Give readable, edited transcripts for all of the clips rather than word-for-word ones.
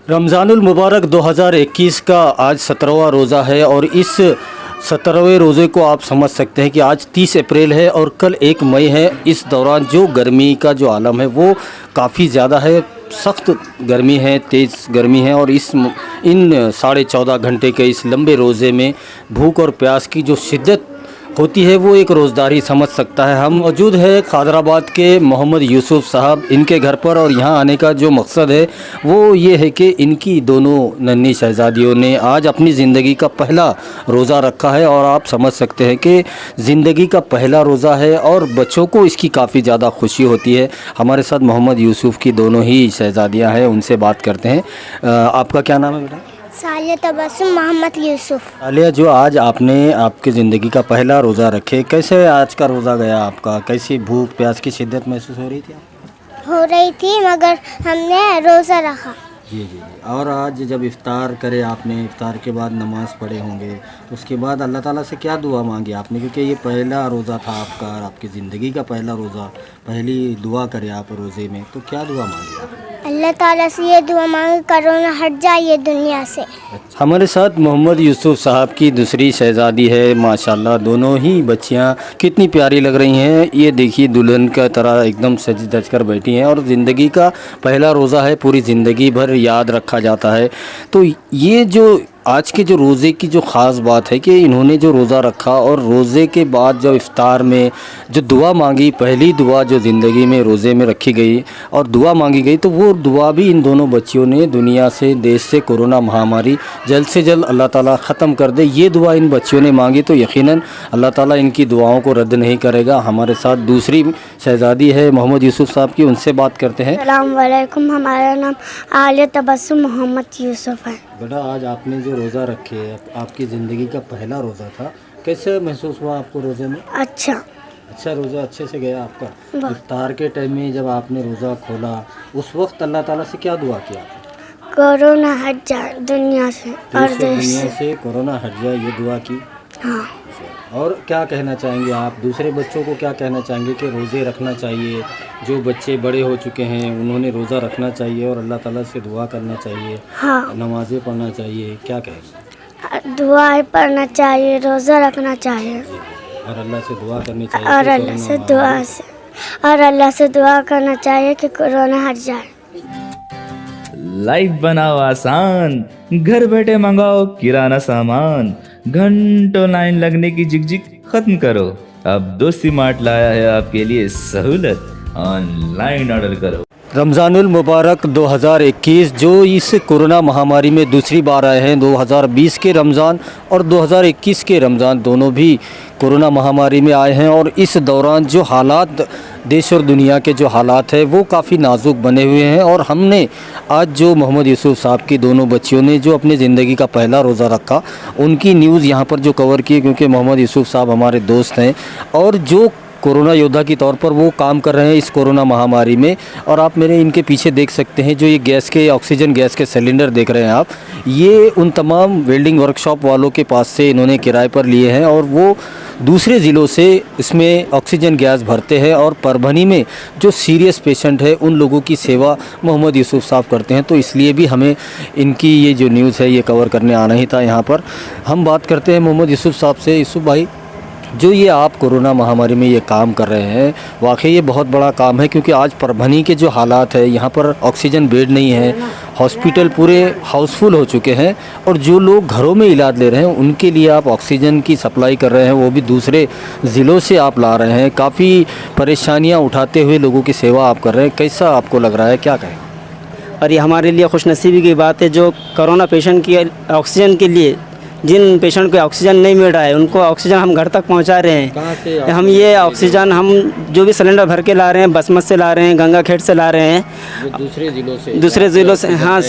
रमज़ानुल मुबारक 2021 का आज 17वां रोज़ा है और इस 17वें रोज़े को आप समझ सकते हैं कि आज 30 अप्रैल है और कल 1 मई है। इस दौरान जो गर्मी का जो आलम है वो काफ़ी ज़्यादा है, सख्त गर्मी है, तेज़ गर्मी है और इन 14.5 घंटे के इस लंबे रोज़े में भूख और प्यास की जो शिद्दत होती है वो एक रोज़दार ही समझ सकता है। हम मौजूद है खादराबाद के मोहम्मद यूसुफ साहब इनके घर पर और यहाँ आने का जो मकसद है वो ये है कि इनकी दोनों नन्ही शहज़ादियों ने आज अपनी ज़िंदगी का पहला रोज़ा रखा है और आप समझ सकते हैं कि ज़िंदगी का पहला रोज़ा है और बच्चों को इसकी काफ़ी ज़्यादा खुशी होती है। हमारे साथ मोहम्मद यूसुफ की दोनों ही शहज़ादियाँ हैं, उनसे बात करते हैं। आपका क्या नाम है बेटा? सालिया तबस्सुम मोहम्मद यूसुफ। सालिया, जो आज आपने आपकी ज़िंदगी का पहला रोज़ा रखे, कैसे आज का रोज़ा गया आपका? कैसी भूख प्यास की शिद्दत महसूस हो रही थी आपको? हो रही थी मगर हमने रोज़ा रखा। जी जी जी। और आज जब इफ़्तार करे आपने, इफ़्तार के बाद नमाज़ पढ़े होंगे तो उसके बाद अल्लाह ताला से क्या दुआ मांगी आपने? क्योंकि ये पहला रोज़ा था आपका और आपकी ज़िंदगी का पहला रोज़ा, पहली दुआ करे आप रोज़े में, तो क्या दुआ मांगी आपने? अल्लाह ताला से ये दुआ मांगे कोरोना हट जाए दुनिया से। हमारे साथ मोहम्मद यूसुफ साहब की दूसरी शहज़ादी है। माशाल्लाह दोनों ही बच्चियां कितनी प्यारी लग रही हैं। ये देखिए दुल्हन का तरह एकदम सज धज कर बैठी हैं और ज़िंदगी का पहला रोज़ा है, पूरी ज़िंदगी भर याद रखा जाता है। तो ये जो आज के जो रोज़े की जो ख़ास बात है कि इन्होंने जो रोज़ा रखा और रोज़े के बाद जब इफ़्तार में जो दुआ मांगी, पहली दुआ जो ज़िंदगी में रोज़े में रखी गई और दुआ मांगी गई, तो वो दुआ भी इन दोनों बच्चियों ने दुनिया से, देश से कोरोना महामारी जल्द से जल्द अल्लाह ताला ख़त्म कर दे, ये दुआ इन बच्चियों ने मांगी। तो यकीनन अल्लाह ताला इनकी दुआओं को रद्द नहीं करेगा। हमारे साथ दूसरी शहज़ादी है मोहम्मद यूसुफ साहब की, उनसे बात करते हैं। अस्सलाम वालेकुम, हमारा नाम आलिया तबस्सुम मोहम्मद यूसुफ है। बेटा, आज आपने जो रोज़ा रखे, आपकी ज़िंदगी का पहला रोज़ा था, कैसे महसूस हुआ आपको रोज़े में? अच्छा रोज़ा अच्छे से गया आपका? इफ्तार के टाइम में जब आपने रोज़ा खोला उस वक्त अल्लाह ताला से क्या दुआ किया आपने? कोरोना हट जाए दुनिया से और देश दुनिया से। से कोरोना हट जाए, ये दुआ की। हाँ, और क्या कहना चाहेंगे आप दूसरे बच्चों को, क्या कहना चाहेंगे कि रोज़े रखना चाहिए? जो बच्चे बड़े हो चुके हैं उन्होंने रोज़ा रखना चाहिए और अल्लाह ताला से दुआ करना चाहिए, हाँ, नमाज़ें पढ़ना चाहिए, क्या कहेंगे? दुआ पढ़ना चाहिए, रोज़ा रखना चाहिए और अल्लाह से दुआ करनी चाहिए और कि अल्लाह कोरोना से महामारी और अल्लाह से दुआ करना चाहिए कि कोरोना हट जाए। लाइफ बनाओ आसान, घर बैठे मंगाओ किराना सामान, घंटों लाइन लगने की झिकझिक खत्म करो। अब दोस्ती मार्ट लाया है आपके लिए सहूलत, ऑनलाइन ऑर्डर करो। रमज़ानुल मुबारक 2021 जो इस कोरोना महामारी में दूसरी बार आए हैं। 2020 के रमज़ान और 2021 के रमज़ान दोनों भी कोरोना महामारी में आए हैं और इस दौरान जो हालात देश और दुनिया के जो हालात है वो काफ़ी नाजुक बने हुए हैं। और हमने आज जो मोहम्मद यूसुफ साहब की दोनों बच्चियों ने जो अपनी ज़िंदगी का पहला रोज़ा रखा, उनकी न्यूज़ यहाँ पर जो कवर की, क्योंकि मोहम्मद यूसुफ साहब हमारे दोस्त हैं और जो कोरोना योद्धा के तौर पर वो काम कर रहे हैं इस कोरोना महामारी में। और आप मेरे इनके पीछे देख सकते हैं जो ये गैस के, ऑक्सीजन गैस के सिलेंडर देख रहे हैं आप, ये उन तमाम वेल्डिंग वर्कशॉप वालों के पास से इन्होंने किराए पर लिए हैं और वो दूसरे ज़िलों से इसमें ऑक्सीजन गैस भरते हैं और परभनी में जो सीरियस पेशेंट है उन लोगों की सेवा मोहम्मद यूसुफ साहब करते हैं। तो इसलिए भी हमें इनकी ये जो न्यूज़ है ये कवर करने आना ही था यहाँ पर। हम बात करते हैं मोहम्मद यूसुफ साहब से। यूसुफ भाई, जो ये आप कोरोना महामारी में ये काम कर रहे हैं, वाकई ये बहुत बड़ा काम है, क्योंकि आज परभनी के जो हालात है, यहाँ पर ऑक्सीजन बेड नहीं है, हॉस्पिटल पूरे हाउसफुल हो चुके हैं और जो लोग घरों में इलाज ले रहे हैं उनके लिए आप ऑक्सीजन की सप्लाई कर रहे हैं, वो भी दूसरे ज़िलों से आप ला रहे हैं। काफ़ी परेशानियाँ उठाते हुए लोगों की सेवा आप कर रहे हैं, कैसा आपको लग रहा है, क्या कहें? और ये हमारे लिए खुशनसीबी की बात है जो कोरोना पेशेंट की ऑक्सीजन के लिए, जिन पेशेंट को ऑक्सीजन नहीं मिल रहा है उनको ऑक्सीजन हम घर तक पहुंचा रहे हैं। कहाँ से हम ये ऑक्सीजन हम जो भी सिलेंडर भर के ला रहे हैं, बसमत से ला रहे हैं, गंगाखेड़ से ला रहे हैं, दूसरे ज़िलों से। हाँ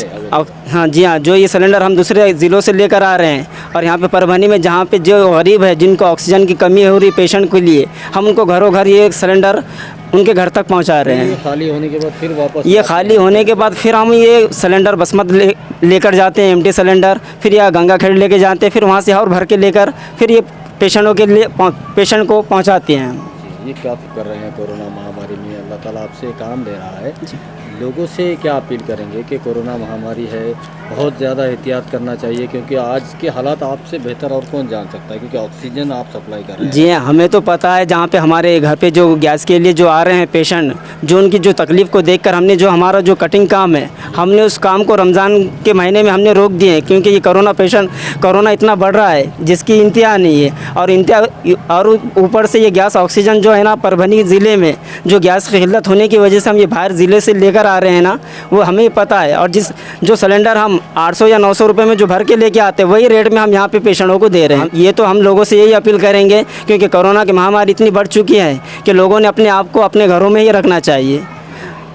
हाँ जी हाँ, जो ये सिलेंडर हम दूसरे ज़िलों से लेकर आ रहे हैं और यहाँ पे परभनी में जहाँ पे जो गरीब है जिनको ऑक्सीजन की कमी हो रही पेशेंट के लिए, हम उनको घरों घर ये सिलेंडर उनके घर तक पहुंचा रहे हैं। खाली होने के बाद फिर वापस, ये खाली होने के बाद फिर हम ये सिलेंडर बसमत लेकर जाते हैं, एम्प्टी सिलेंडर, फिर या गंगाखेड़ लेके जाते हैं, फिर वहाँ से और भर के लेकर फिर ये पेशेंटों के लिए पेशेंट को पहुँचाते हैं। ये क्या कर रहे हैं कोरोना महामारी में, अल्लाह ताला आपसे काम दे रहा है। लोगों से क्या अपील करेंगे कि कोरोना महामारी है, बहुत ज़्यादा एहतियात करना चाहिए, क्योंकि आज के हालात आपसे बेहतर और कौन जान सकता है, क्योंकि ऑक्सीजन आप सप्लाई कर रहे हैं। जी हाँ, हमें तो पता है जहाँ पे हमारे घर पे जो गैस के लिए जो आ रहे हैं पेशेंट, जो उनकी जो तकलीफ़ को देखकर हमने जो हमारा जो कटिंग काम है, हमने उस काम को रमज़ान के महीने में हमने रोक दिए हैं, क्योंकि ये कोरोना इतना बढ़ रहा है जिसकी इंतहा नहीं है। और ऊपर से ये गैस ऑक्सीजन जो है ना, परभनी ज़िले में जो गैस की किल्लत होने की वजह से हम ये बाहर ज़िले से लेकर आ रहे हैं ना, वो हमें पता है। और जो सिलेंडर हम 800 या 900 रुपये में जो भर के लेके आते हैं, वही रेट में हम यहाँ पे पेशेंटों को दे रहे हैं। ये तो हम लोगों से यही अपील करेंगे, क्योंकि कोरोना की महामारी इतनी बढ़ चुकी है कि लोगों ने अपने आप को अपने घरों में ही रखना चाहिए,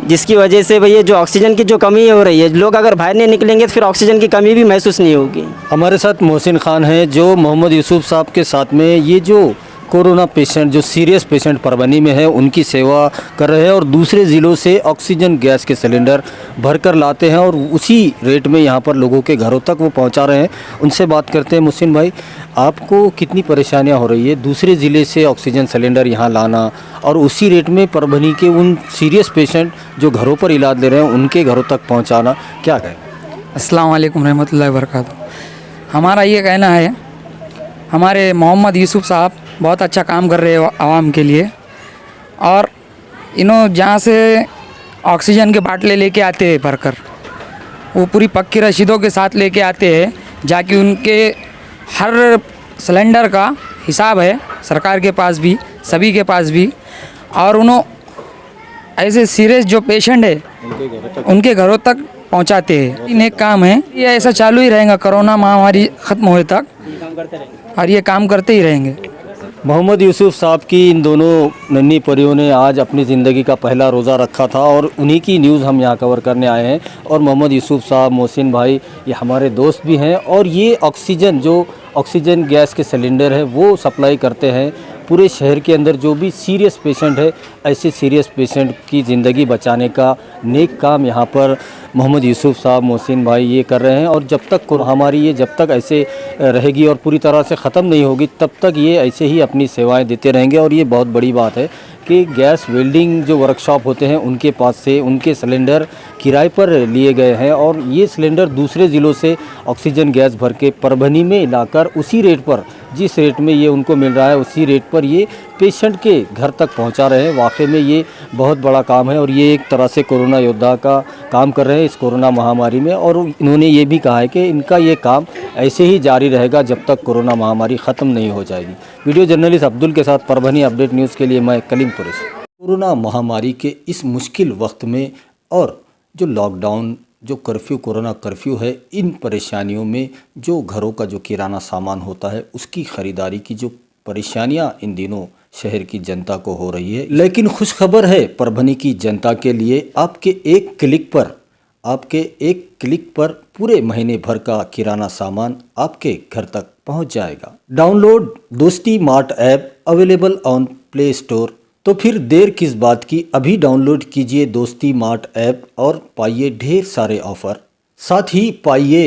जिसकी वजह से भैया जो ऑक्सीजन की जो कमी हो रही है, लोग अगर बाहर नहीं निकलेंगे तो फिर ऑक्सीजन की कमी भी महसूस नहीं होगी। हमारे साथ मोहसिन खान हैं, जो मोहम्मद यूसुफ साहब के साथ में ये जो कोरोना पेशेंट, जो सीरियस पेशेंट परभनी में है, उनकी सेवा कर रहे हैं और दूसरे ज़िलों से ऑक्सीजन गैस के सिलेंडर भरकर लाते हैं और उसी रेट में यहाँ पर लोगों के घरों तक वो पहुँचा रहे हैं। उनसे बात करते हैं। मोहसिन भाई, आपको कितनी परेशानियाँ हो रही है दूसरे ज़िले से ऑक्सीजन सिलेंडर यहाँ लाना और उसी रेट में परभनी के उन सीरियस पेशेंट जो घरों पर इलाज ले रहे हैं उनके घरों तक पहुँचाना, क्या कहें? अस्सलाम वालेकुम रहमतुल्लाहि व बरकातुहू। हमारा ये कहना है, हमारे मोहम्मद यूसुफ साहब बहुत अच्छा काम कर रहे हैं आवाम के लिए, और जहाँ से ऑक्सीजन के बाटले लेके आते हैं भरकर, वो पूरी पक्की रसीदों के साथ लेके आते हैं, जाकि उनके हर सिलेंडर का हिसाब है सरकार के पास भी, सभी के पास भी। और ऐसे सीरियस जो पेशेंट है उनके घरों तक पहुंचाते हैं। ये नेक काम है, ये ऐसा चालू ही रहेगा कोरोना महामारी ख़त्म होने तक, और ये काम करते ही रहेंगे। मोहम्मद यूसुफ साहब की इन दोनों नन्ही परियों ने आज अपनी ज़िंदगी का पहला रोज़ा रखा था और उन्हीं की न्यूज़ हम यहाँ कवर करने आए हैं। और मोहम्मद यूसुफ साहब, मोहसिन भाई, ये हमारे दोस्त भी हैं और ये ऑक्सीजन गैस के सिलेंडर है वो सप्लाई करते हैं पूरे शहर के अंदर। जो भी सीरियस पेशेंट है, ऐसे सीरियस पेशेंट की ज़िंदगी बचाने का नेक काम यहाँ पर मोहम्मद यूसुफ साहब, मोहसिन भाई ये कर रहे हैं। और जब तक हमारी ये जब तक ऐसे रहेगी और पूरी तरह से ख़त्म नहीं होगी, तब तक ये ऐसे ही अपनी सेवाएं देते रहेंगे। और ये बहुत बड़ी बात है कि गैस वेल्डिंग जो वर्कशॉप होते हैं उनके पास से उनके सिलेंडर किराए पर लिए गए हैं और ये सिलेंडर दूसरे ज़िलों से ऑक्सीजन गैस भर के परभनी में लाकर उसी रेट पर, जिस रेट में ये उनको मिल रहा है, उसी रेट पर ये पेशेंट के घर तक पहुंचा रहे हैं। वाकई में ये बहुत बड़ा काम है और ये एक तरह से कोरोना योद्धा का काम कर रहे हैं इस कोरोना महामारी में। और इन्होंने ये भी कहा है कि इनका ये काम ऐसे ही जारी रहेगा जब तक कोरोना महामारी ख़त्म नहीं हो जाएगी। वीडियो जर्नलिस्ट अब्दुल के साथ परभनी अपडेट न्यूज़ के लिए मैं कलीम कुरैशी। कोरोना महामारी के इस मुश्किल वक्त में और जो लॉकडाउन, जो कर्फ्यू, कोरोना कर्फ्यू है, इन परेशानियों में जो घरों का जो किराना सामान होता है उसकी ख़रीदारी की जो परेशानियां इन दिनों शहर की जनता को हो रही है, लेकिन खुशखबर है परभनी की जनता के लिए। आपके एक क्लिक पर पूरे महीने भर का किराना सामान आपके घर तक पहुंच जाएगा। डाउनलोड दोस्ती mart app, available on play store. तो फिर देर किस बात की, अभी डाउनलोड कीजिए दोस्ती मार्ट ऐप और पाइए ढेर सारे ऑफ़र। साथ ही पाइए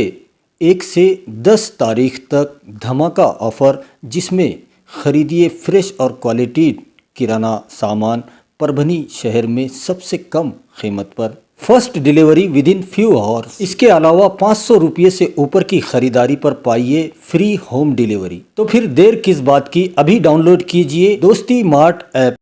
1 से 10 तारीख तक धमाका ऑफ़र, जिसमें ख़रीदिए फ्रेश और क्वालिटी किराना सामान परभनी शहर में सबसे कम कीमत पर, first delivery with in few hours. इसके अलावा 500 रुपये से ऊपर की खरीदारी पर पाइए फ्री होम डिलीवरी। तो फिर देर किस बात की, अभी डाउनलोड कीजिए दोस्ती मार्ट ऐप।